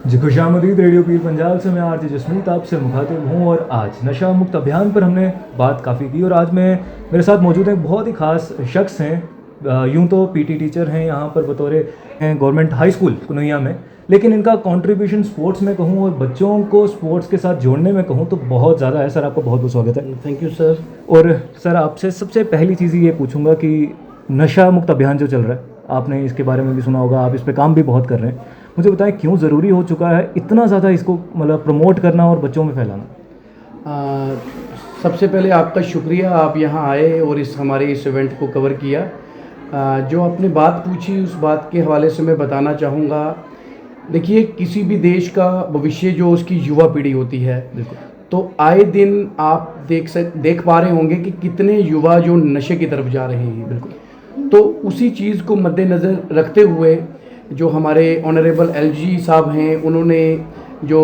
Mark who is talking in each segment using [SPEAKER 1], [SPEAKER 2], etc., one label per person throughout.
[SPEAKER 1] जी खुशामदीद radio पीर पंजाब से मैं RJ Jasmeet आपसे मुखातिब हूँ। और आज नशा मुक्त अभियान पर हमने बात काफ़ी की और आज मेरे साथ मौजूद हैं बहुत ही ख़ास शख्स हैं। यूँ तो पीटी टीचर हैं यहाँ पर बतौर गवर्नमेंट हाई स्कूल कन्हैया में, लेकिन इनका कंट्रीब्यूशन स्पोर्ट्स में कहूँ और बच्चों को स्पोर्ट्स के साथ जोड़ने में कहूँ तो बहुत ज़्यादा है। सर आपका बहुत बहुत स्वागत है।
[SPEAKER 2] Thank you sir.
[SPEAKER 1] और सर आपसे सबसे पहली चीज़ ये पूछूंगा कि नशा मुक्त अभियान जो चल रहा है, आपने इसके बारे में भी सुना होगा, आप इस पे काम भी बहुत कर रहे हैं। मुझे बताएं क्यों ज़रूरी हो चुका है इतना ज़्यादा इसको मतलब प्रमोट करना और बच्चों में फैलाना।
[SPEAKER 2] सबसे पहले आपका शुक्रिया, आप यहाँ आए और हमारे इस इवेंट को कवर किया। जो आपने बात पूछी उस बात के हवाले से मैं बताना चाहूँगा। देखिए, किसी भी देश का भविष्य जो उसकी युवा पीढ़ी होती है, तो आए दिन आप देख पा रहे होंगे कि कितने युवा जो नशे की तरफ जा रहे हैं। बिल्कुल। तो उसी चीज़ को मद्देनज़र रखते हुए जो हमारे ऑनरेबल एलजी साहब हैं, उन्होंने जो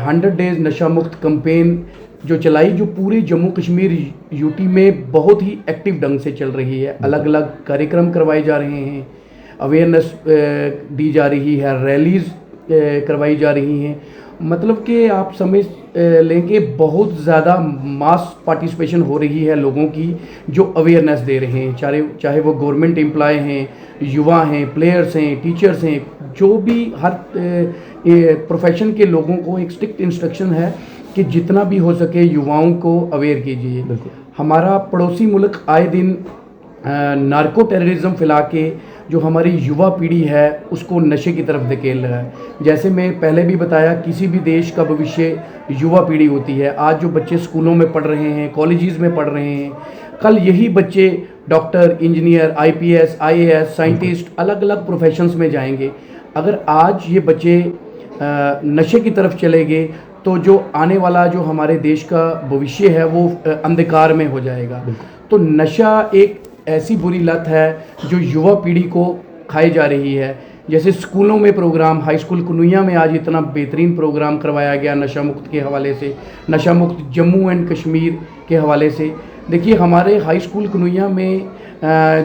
[SPEAKER 2] 100 डेज़ नशा मुक्त कैंपेन जो चलाई, जो पूरे जम्मू कश्मीर यूटी में बहुत ही एक्टिव ढंग से चल रही है। अलग अलग कार्यक्रम करवाए जा रहे हैं, अवेयरनेस दी जा रही है, रैलीज़ करवाई जा रही हैं। मतलब कि आप समझ लेंगे बहुत ज़्यादा मास पार्टिसिपेशन हो रही है लोगों की, जो अवेयरनेस दे रहे हैं, चाहे वो गवर्नमेंट एम्प्लॉय हैं, युवा हैं, प्लेयर्स हैं, टीचर्स हैं, जो भी हर प्रोफेशन के लोगों को एक स्ट्रिक्ट इंस्ट्रक्शन है कि जितना भी हो सके युवाओं को अवेयर कीजिए। हमारा पड़ोसी मुल्क आए दिन नार्को टेररिज्म फैला के जो हमारी युवा पीढ़ी है उसको नशे की तरफ धकेल रहा है। जैसे मैं पहले भी बताया, किसी भी देश का भविष्य युवा पीढ़ी होती है। आज जो बच्चे स्कूलों में पढ़ रहे हैं, कॉलेजेस में पढ़ रहे हैं, कल यही बच्चे doctor, engineer, IPS, IAS, scientist, अलग अलग प्रोफेशंस में जाएंगे। अगर आज ये बच्चे नशे की तरफ चले गए तो जो आने वाला जो हमारे देश का भविष्य है वो अंधकार में हो जाएगा। तो नशा एक ऐसी बुरी लत है जो युवा पीढ़ी को खाई जा रही है। जैसे स्कूलों में प्रोग्राम, हाई स्कूल कन्हैया में आज इतना बेहतरीन प्रोग्राम करवाया गया नशा मुक्त के हवाले से, नशा मुक्त जम्मू एंड कश्मीर के हवाले से। देखिए, हमारे हाई स्कूल कन्हैया में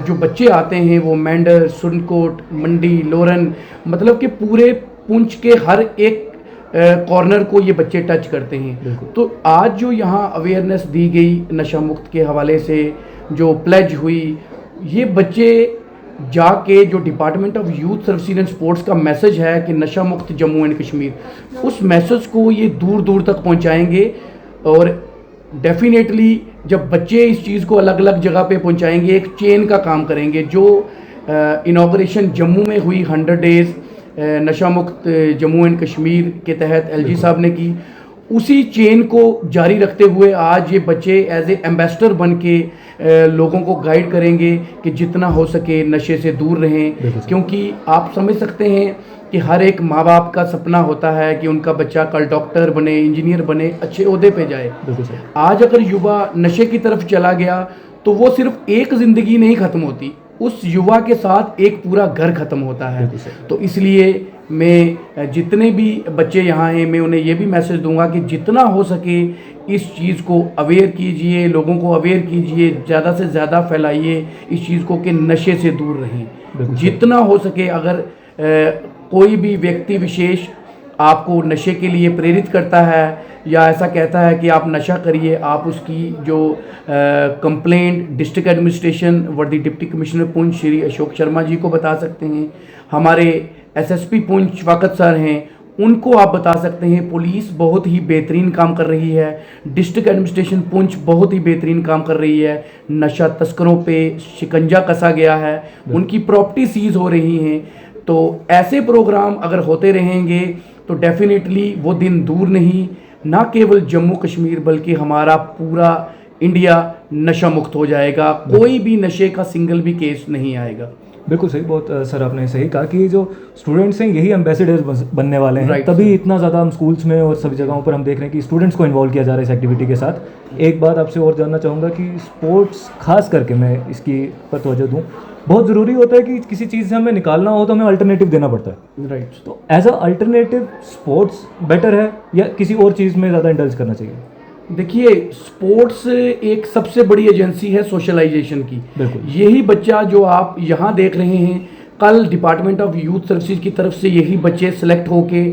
[SPEAKER 2] जो बच्चे आते हैं वो मेंढर, सुरनकोट, मंडी, लोरन, मतलब कि पूरे पुंछ के हर एक कॉर्नर को ये बच्चे टच करते हैं। तो आज जो यहाँ अवेयरनेस दी गई नशा मुक्त के हवाले से, जो प्लेज हुई, ये बच्चे जाके जो department of youth services and sports का मैसेज है कि नशा मुक्त जम्मू एंड कश्मीर, उस मैसेज को ये दूर दूर तक पहुंचाएंगे। और डेफिनेटली जब बच्चे इस चीज़ को अलग अलग जगह पे पहुंचाएंगे, एक चेन का काम करेंगे। जो इनॉग्रेशन जम्मू में हुई 100 डेज़ नशा मुक्त जम्मू एंड कश्मीर के तहत एलजी साहब ने की, उसी चेन को जारी रखते हुए आज ये बच्चे एज ए एम्बेसडर बन के लोगों को गाइड करेंगे कि जितना हो सके नशे से दूर रहें। क्योंकि आप समझ सकते हैं कि हर एक माँ बाप का सपना होता है कि उनका बच्चा कल डॉक्टर बने, इंजीनियर बने, अच्छे ओहदे पे जाए। आज अगर युवा नशे की तरफ चला गया तो वो सिर्फ एक ज़िंदगी नहीं ख़त्म होती, उस युवा के साथ एक पूरा घर ख़त्म होता है। तो इसलिए मैं जितने भी बच्चे यहाँ हैं, मैं उन्हें ये भी मैसेज दूंगा कि जितना हो सके इस चीज़ को अवेयर कीजिए, लोगों को अवेयर कीजिए, ज़्यादा से ज़्यादा फैलाइए इस चीज़ को कि नशे से दूर रहें। जितना हो सके अगर कोई भी व्यक्ति विशेष आपको नशे के लिए प्रेरित करता है या ऐसा कहता है कि आप नशा करिए, आप उसकी जो कंप्लेंट डिस्ट्रिक्ट एडमिनिस्ट्रेशन वर्दी डिप्टी कमिश्नर पुंछ श्री अशोक शर्मा जी को बता सकते हैं। हमारे एसएसपी पुंछ वक़्त सर हैं, उनको आप बता सकते हैं। पुलिस बहुत ही बेहतरीन काम कर रही है, डिस्ट्रिक्ट एडमिनिस्ट्रेशन पुंछ बहुत ही बेहतरीन काम कर रही है। नशा तस्करों पे शिकंजा कसा गया है, उनकी प्रॉपर्टी सीज हो रही हैं। तो ऐसे प्रोग्राम अगर होते रहेंगे तो डेफिनेटली वो दिन दूर नहीं, ना केवल जम्मू कश्मीर बल्कि हमारा पूरा इंडिया नशा मुक्त हो जाएगा। कोई भी नशे का सिंगल भी केस नहीं आएगा।
[SPEAKER 1] बिल्कुल सही, बहुत सर आपने सही कहा कि जो स्टूडेंट्स हैं यही एम्बेसडर्स बनने वाले हैं। तभी इतना ज़्यादा हम स्कूल्स में और सभी जगहों पर हम देख रहे हैं कि स्टूडेंट्स को इन्वॉल्व किया जा रहा है इस एक्टिविटी के साथ। एक बात आपसे और जानना चाहूँगा कि स्पोर्ट्स खास करके मैं इसकी पर तवज्जो दूँ, बहुत ज़रूरी होता है कि किसी चीज़ से हमें निकालना हो तो हमें अल्टरनेटिव देना पड़ता है।
[SPEAKER 2] राइट।
[SPEAKER 1] तो as a alternative sports better है या किसी और चीज़ में ज़्यादा इंडल्ज करना चाहिए?
[SPEAKER 2] देखिए, स्पोर्ट्स एक सबसे बड़ी एजेंसी है सोशलाइजेशन की। यही बच्चा जो आप यहाँ देख रहे हैं, कल डिपार्टमेंट ऑफ यूथ सर्विसेज की तरफ से यही बच्चे सेलेक्ट होके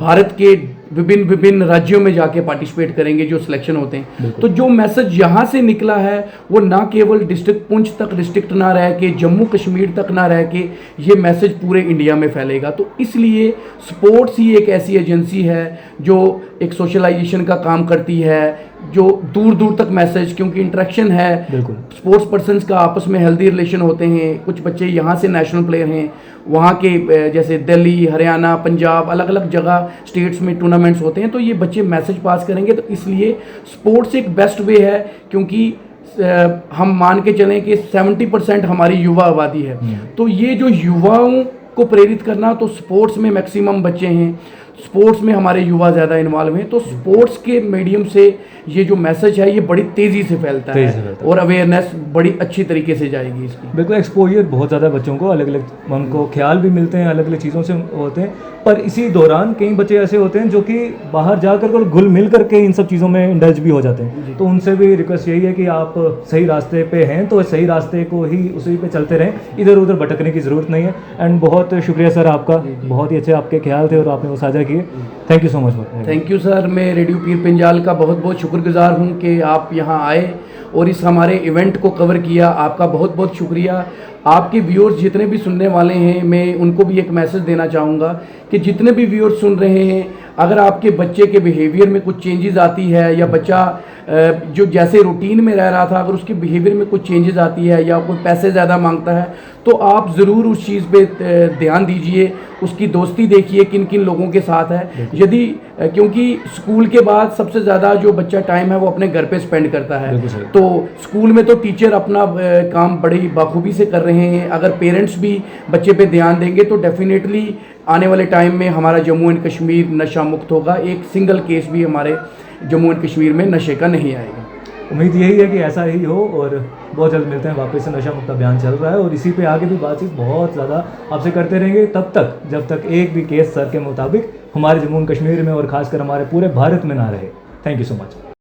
[SPEAKER 2] भारत के विभिन्न विभिन्न राज्यों में जाके पार्टिसिपेट करेंगे जो सिलेक्शन होते हैं। तो जो मैसेज यहाँ से निकला है वो ना केवल डिस्ट्रिक्ट पुंछ तक रिस्ट्रिक्ट ना रह के जम्मू कश्मीर तक ना रह के ये मैसेज पूरे इंडिया में फैलेगा। तो इसलिए स्पोर्ट्स ही एक ऐसी एजेंसी है जो एक सोशलाइजेशन का काम करती है, जो दूर दूर तक मैसेज, क्योंकि इंटरेक्शन है, स्पोर्ट्स पर्सन्स का आपस में हेल्दी रिलेशन होते हैं। कुछ बच्चे यहाँ से नेशनल प्लेयर हैं, वहाँ के जैसे दिल्ली, हरियाणा, पंजाब, अलग अलग जगह स्टेट्स में टूर्नामेंट्स होते हैं, तो ये बच्चे मैसेज पास करेंगे। तो इसलिए स्पोर्ट्स एक बेस्ट वे है, क्योंकि हम मान के चलें कि 70% हमारी युवा आबादी है। तो ये जो युवाओं को प्रेरित करना, तो स्पोर्ट्स में मैक्सिमम बच्चे हैं, स्पोर्ट्स में हमारे युवा ज़्यादा इन्वॉल्व हैं, तो स्पोर्ट्स के मीडियम से ये जो मैसेज है ये बड़ी तेज़ी से फैलता है और अवेयरनेस बड़ी अच्छी तरीके से जाएगी इसकी।
[SPEAKER 1] बिल्कुल, एक्सपोजर बहुत ज़्यादा बच्चों को अलग अलग उनको ख्याल भी मिलते हैं, अलग अलग चीज़ों से होते हैं। पर इसी दौरान कई बच्चे ऐसे होते हैं जो कि बाहर जाकर घुल मिल करके इन सब चीज़ों में इंडल्ज भी हो जाते हैं। तो उनसे भी रिक्वेस्ट यही है कि आप सही रास्ते पे हैं तो सही रास्ते को ही उसी पे चलते रहें, इधर उधर भटकने की ज़रूरत नहीं है। एंड बहुत शुक्रिया सर आपका, बहुत ही अच्छे आपके ख्याल थे और आपने वो साझा किए। Thank you so much.
[SPEAKER 2] Thank you sir, मैं रेडियो पीर पंजाल का बहुत बहुत शुक्रगुजार हूँ कि आप यहाँ आए और इस हमारे इवेंट को कवर किया। आपका बहुत बहुत शुक्रिया। आपके व्यूअर्स जितने भी सुनने वाले हैं, मैं उनको भी एक मैसेज देना चाहूँगा कि जितने भी व्यूअर्स सुन रहे हैं, अगर आपके बच्चे के बिहेवियर में कुछ चेंजेस आती है या बच्चा जो जैसे रूटीन में रह रहा था अगर उसके बिहेवियर में कुछ चेंजेस आती है या कोई पैसे ज़्यादा मांगता है, तो आप ज़रूर उस चीज़ पे ध्यान दीजिए, उसकी दोस्ती देखिए किन किन लोगों के साथ है। यदि क्योंकि स्कूल के बाद सबसे ज़्यादा जो बच्चा टाइम है वो अपने घर पे स्पेंड करता है, तो स्कूल में तो टीचर अपना काम बड़ी बाखूबी से कर रहे हैं। अगर पेरेंट्स भी बच्चे पे ध्यान देंगे तो डेफिनेटली आने वाले टाइम में हमारा जम्मू एंड कश्मीर नशा मुक्त होगा। एक सिंगल केस भी हमारे जम्मू एंड कश्मीर में नशे का नहीं आएगा।
[SPEAKER 1] उम्मीद यही है कि ऐसा ही हो और बहुत जल्द मिलते हैं। वापस से नशा मुक्त अभियान चल रहा है और इसी पे आगे भी बातचीत बहुत ज़्यादा आपसे करते रहेंगे, तब तक जब तक एक भी केस सर के मुताबिक हमारे जम्मू एंड कश्मीर में और खासकर हमारे पूरे भारत में ना रहे। Thank you so much.